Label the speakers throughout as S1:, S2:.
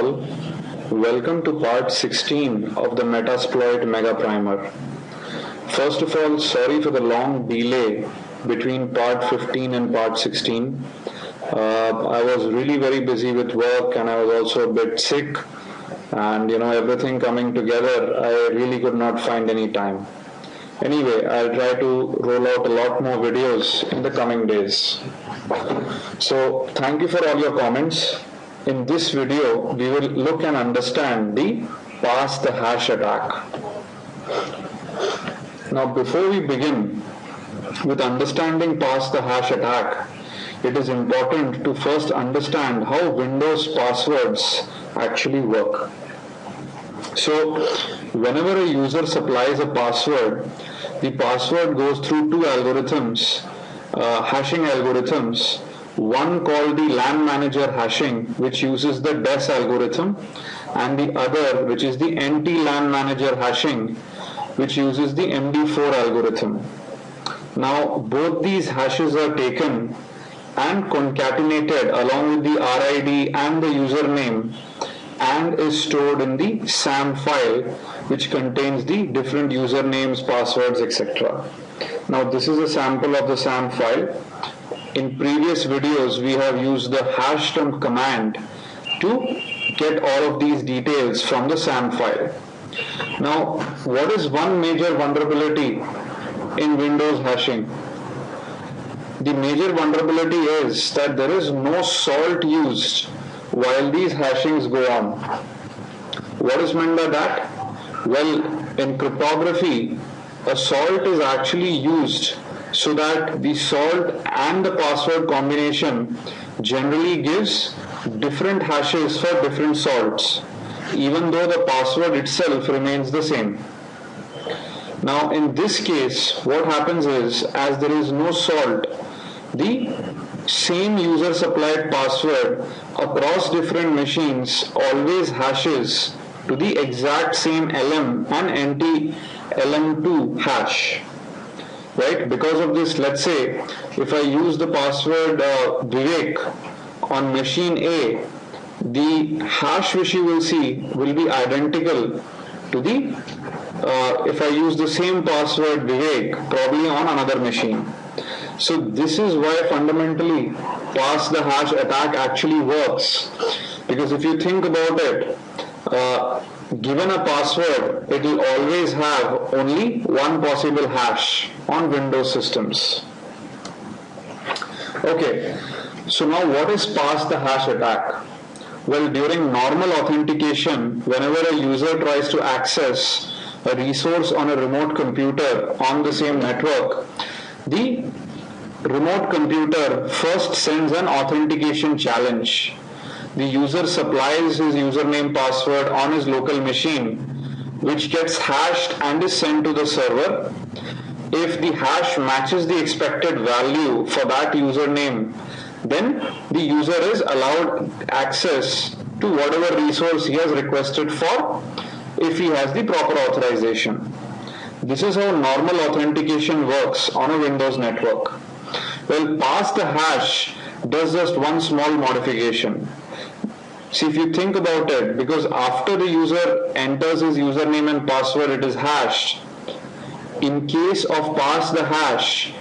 S1: all, welcome to part 16 of the Metasploit Mega Primer. First of all, sorry for the long delay between part 15 and part 16. I was really very busy with work and I was also a bit sick, and everything coming together, I really could not find any time. Anyway, I'll try to roll out a lot more videos in the coming days. So thank you for all your comments. In this video, we will look and understand the pass the hash attack. Now, before we begin with understanding pass the hash attack, it is important to first understand how Windows passwords actually work. So, whenever a user supplies a password, the password goes through two algorithms, hashing algorithms. One called the LAN manager hashing, which uses the DES algorithm, and the other, which is the NT-LAN manager hashing, which uses the MD4 algorithm. Now, both these hashes are taken and concatenated along with the RID and the username and is stored in the SAM file, which contains the different usernames, passwords, etc. Now, this is a sample of the SAM file. In previous videos, we have used the #dump command to get all of these details from the SAM file. Now, what is one major vulnerability in Windows hashing? The major vulnerability is that there is no salt used while these hashings go on. What is meant by that? Well, in cryptography, a salt is actually used so that the salt and the password combination generally gives different hashes for different salts, even though the password itself remains the same. Now, in this case, what happens is, as there is no salt, the same user supplied password across different machines always hashes to the exact same LM and NT LM2 hash. Right? Because of this, let's say if I use the password Vivek on machine A, the hash which you will see will be identical to the if I use the same password Vivek probably on another machine. So this is why fundamentally pass the hash attack actually works, because if you think about it, given a password, it will always have only one possible hash on Windows systems. Okay, so now what is pass the hash attack? Well, during normal authentication, whenever a user tries to access a resource on a remote computer on the same network, the remote computer first sends an authentication challenge. The user supplies his username password on his local machine, which gets hashed and is sent to the server. If the hash matches the expected value for that username, then the user is allowed access to whatever resource he has requested for if he has the proper authorization. This is how normal authentication works on a Windows network. Well, pass the hash does just one small modification. See, if you think about it, because after the user enters his username and password, it is hashed. In case of pass the hash,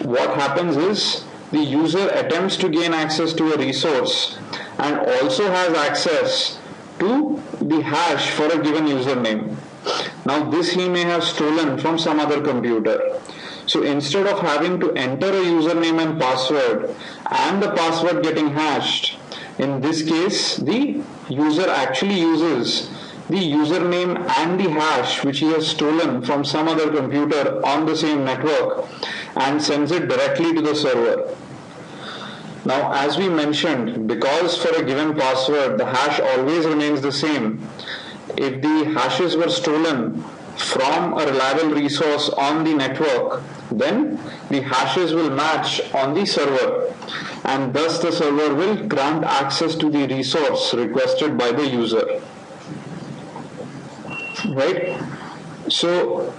S1: what happens is the user attempts to gain access to a resource and also has access to the hash for a given username. Now, this he may have stolen from some other computer. So instead of having to enter a username and password and the password getting hashed, in this case, the user actually uses the username and the hash which he has stolen from some other computer on the same network and sends it directly to the server. Now, as we mentioned, because for a given password, the hash always remains the same, if the hashes were stolen from a reliable resource on the network, then the hashes will match on the server, and thus the server will grant access to the resource requested by the user. Right? So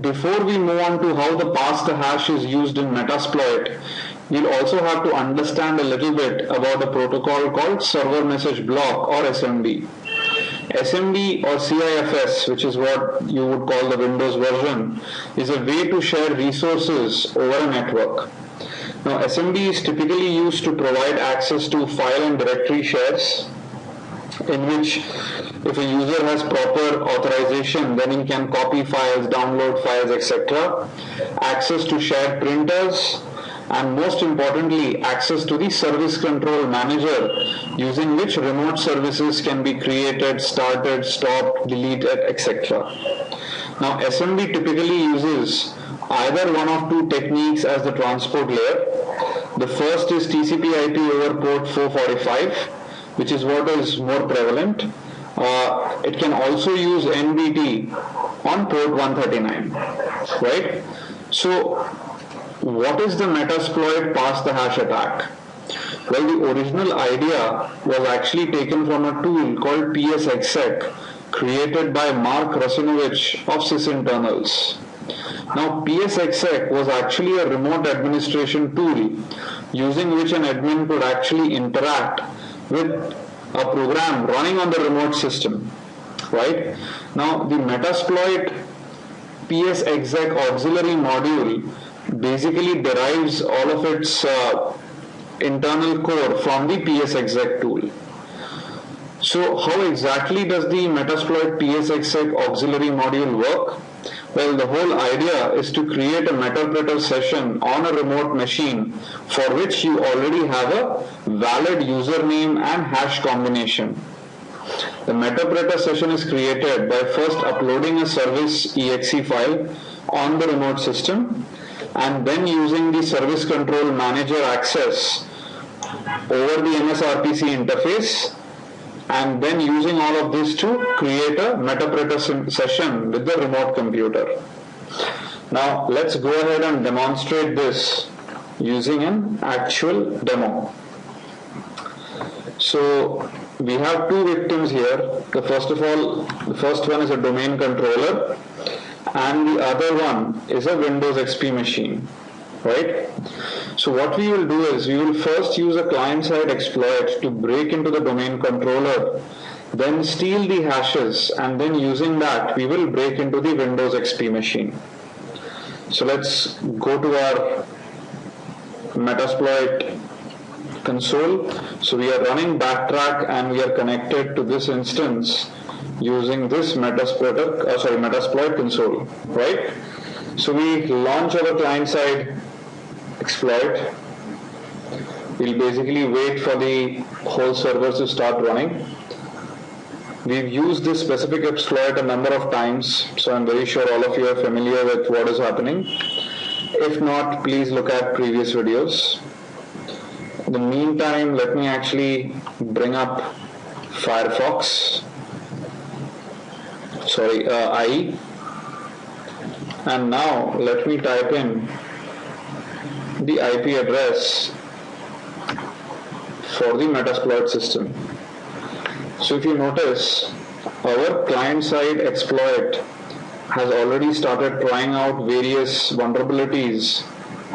S1: before we move on to how the pass the hash is used in Metasploit, you'll also have to understand a little bit about a protocol called server message block, or SMB. SMB or CIFS, which is what you would call the Windows version, is a way to share resources over a network. Now, SMB is typically used to provide access to file and directory shares, in which if a user has proper authorization, then he can copy files, download files, etc. Access to shared printers, and most importantly, access to the service control manager, using which remote services can be created, started, stopped, deleted, etc. Now, SMB typically uses either one of two techniques as the transport layer. The first is TCP/IP over port 445, which is what is more prevalent. It can also use NBT on port 139, right? So, what is the Metasploit pass the hash attack? Well, the original idea was actually taken from a tool called PSExec, created by Mark Russinovich of sysinternals. Now, PSExec was actually a remote administration tool using which an admin could actually interact with a program running on the remote system, right? Now, the Metasploit PSExec auxiliary module basically derives all of its internal core from the PSExec tool. So how exactly does the Metasploit PSExec auxiliary module work? Well, the whole idea is to create a Metapreter session on a remote machine for which you already have a valid username and hash combination. The Metapreter session is created by first uploading a service exe file on the remote system, and then using the service control manager access over the MSRPC interface, and then using all of this to create a Metapreter session with the remote computer. Now let's go ahead and demonstrate this using an actual demo. So we have two victims here. The first one is a domain controller, and the other one is a Windows XP machine, right? So what we will do is we will first use a client-side exploit to break into the domain controller, then steal the hashes, and then using that we will break into the Windows XP machine. So let's go to our Metasploit console. So we are running backtrack and we are connected to this instance using this Metasploit console, right? So we launch our client-side exploit. We'll basically wait for the whole server to start running. We've used this specific exploit a number of times, so I'm very sure all of you are familiar with what is happening. If not, please look at previous videos. In the meantime, let me actually bring up Firefox, IE, and now let me type in the IP address for the Metasploit system. So if you notice, our client-side exploit has already started trying out various vulnerabilities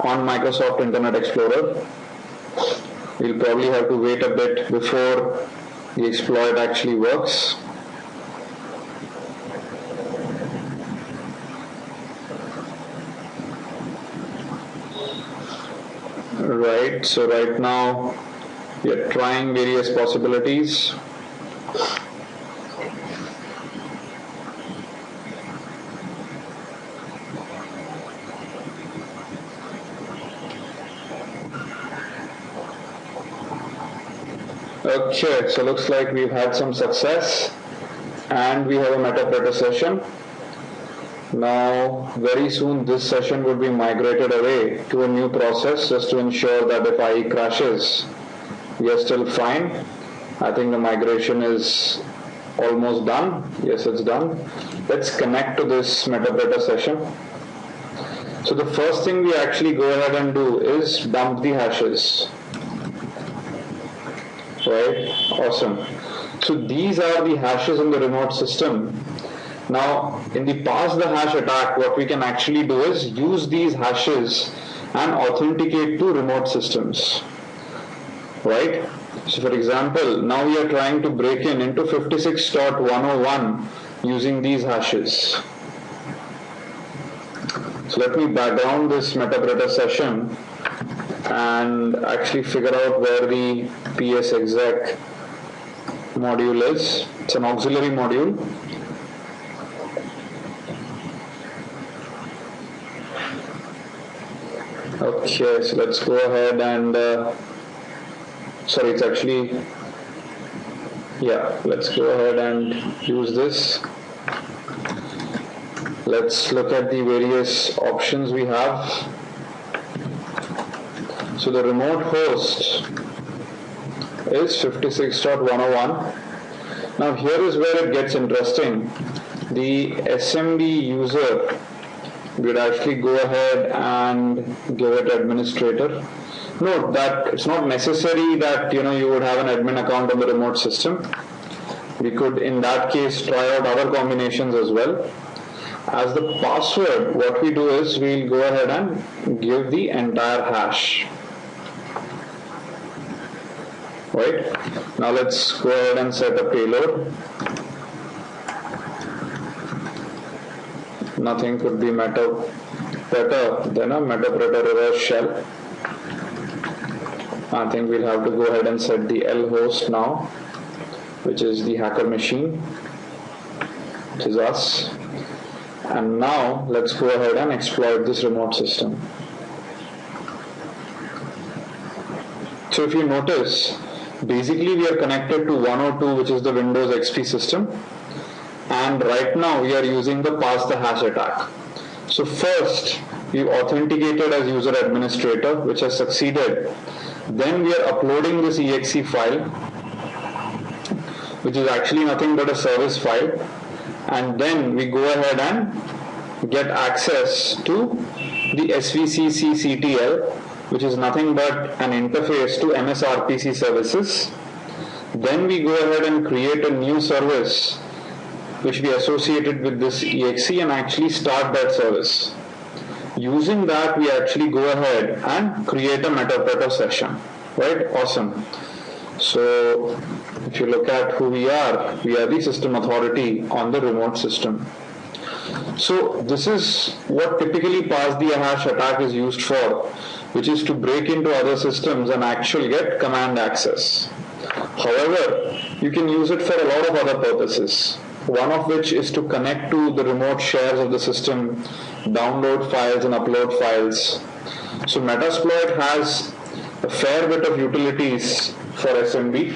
S1: on Microsoft Internet Explorer. We'll probably have to wait a bit before the exploit actually works. Right, so right now we are trying various possibilities. Okay, so looks like we've had some success and we have a Metapreter session. Now, very soon this session would be migrated away to a new process just to ensure that if IE crashes, we are still fine. I think the migration is almost done. Yes, it's done. Let's connect to this Metapreter session. So the first thing we actually go ahead and do is dump the hashes. Right? Awesome. So these are the hashes in the remote system. Now, in the pass the hash attack, what we can actually do is use these hashes and authenticate to remote systems, right? So for example, now we are trying to break into 56.101 using these hashes. So let me background this Metasploit session and actually figure out where the psexec module is. It's an auxiliary module. Okay, so let's go ahead and let's go ahead and use this. Let's look at the various options we have. So the remote host is 56.101. Now here is where it gets interesting. The SMB user, we'd actually go ahead and give it administrator. Note that it's not necessary that you would have an admin account on the remote system. We could in that case try out other combinations as well. As the password, what we do is we'll go ahead and give the entire hash. Right? Now let's go ahead and set a payload. Nothing could be better than a Metasploit reverse shell. I think we'll have to go ahead and set the L host now, which is the hacker machine, which is us. And now let's go ahead and exploit this remote system. So if you notice, basically we are connected to 102, which is the Windows XP system. And right now we are using the pass the hash attack. So first we authenticated as user administrator, which has succeeded. Then we are uploading this exe file, which is actually nothing but a service file. And then we go ahead and get access to the svcctl, which is nothing but an interface to MSRPC services. Then we go ahead and create a new service which we associated with this exe and actually start that service. Using that, we actually go ahead and create a Metasploit session. Right? Awesome. So if you look at who we are the system authority on the remote system. So this is what typically pass the hash attack is used for, which is to break into other systems and actually get command access. However, you can use it for a lot of other purposes, one of which is to connect to the remote shares of the system, download files and upload files. So Metasploit has a fair bit of utilities for SMB.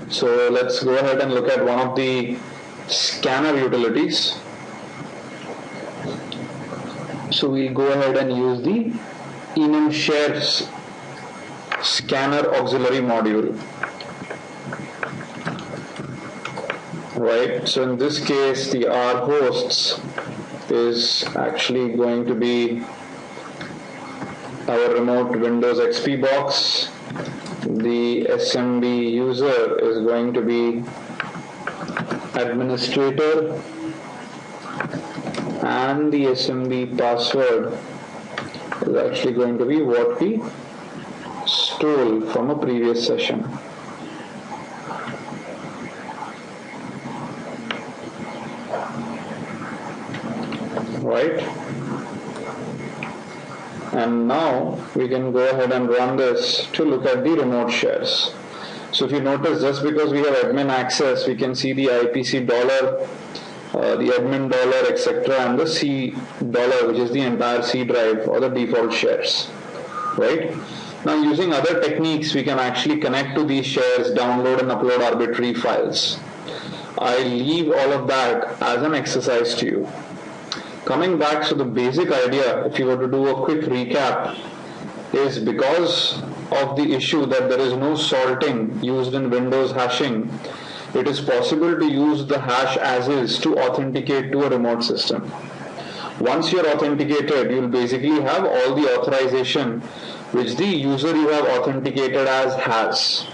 S1: So let's go ahead and look at one of the scanner utilities. So we'll go ahead and use the enum shares scanner auxiliary module. Right, so in this case the R hosts is actually going to be our remote Windows XP box. The SMB user is going to be administrator, and the SMB password is actually going to be what we stole from a previous session. Right? And now we can go ahead and run this to look at the remote shares. So if you notice, just because we have admin access, we can see the IPC dollar, the admin dollar, etc., and the C dollar, which is the entire C drive or the default shares. Right? Now using other techniques, we can actually connect to these shares, download and upload arbitrary files. I leave all of that as an exercise to you. Coming back to the basic idea, if you were to do a quick recap, is because of the issue that there is no salting used in Windows hashing, it is possible to use the hash as is to authenticate to a remote system. Once you're authenticated, you'll basically have all the authorization which the user you have authenticated as has.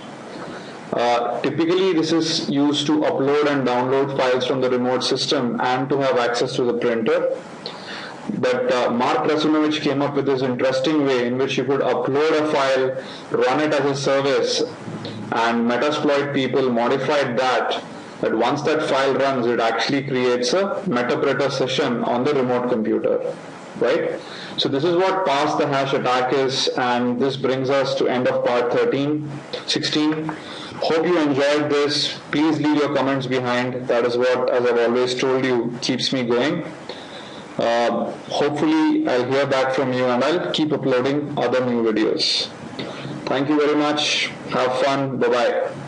S1: Typically, this is used to upload and download files from the remote system and to have access to the printer. But Mark Rasunovich came up with this interesting way in which you could upload a file, run it as a service, and Metasploit people modified that once that file runs, it actually creates a Metaprinter session on the remote computer, right? So this is what pass the hash attack is, and this brings us to end of part 16. Hope you enjoyed this. Please leave your comments behind. That is what, as I've always told you, keeps me going. Hopefully I'll hear back from you and I'll keep uploading other new videos. Thank you very much. Have fun. Bye-bye.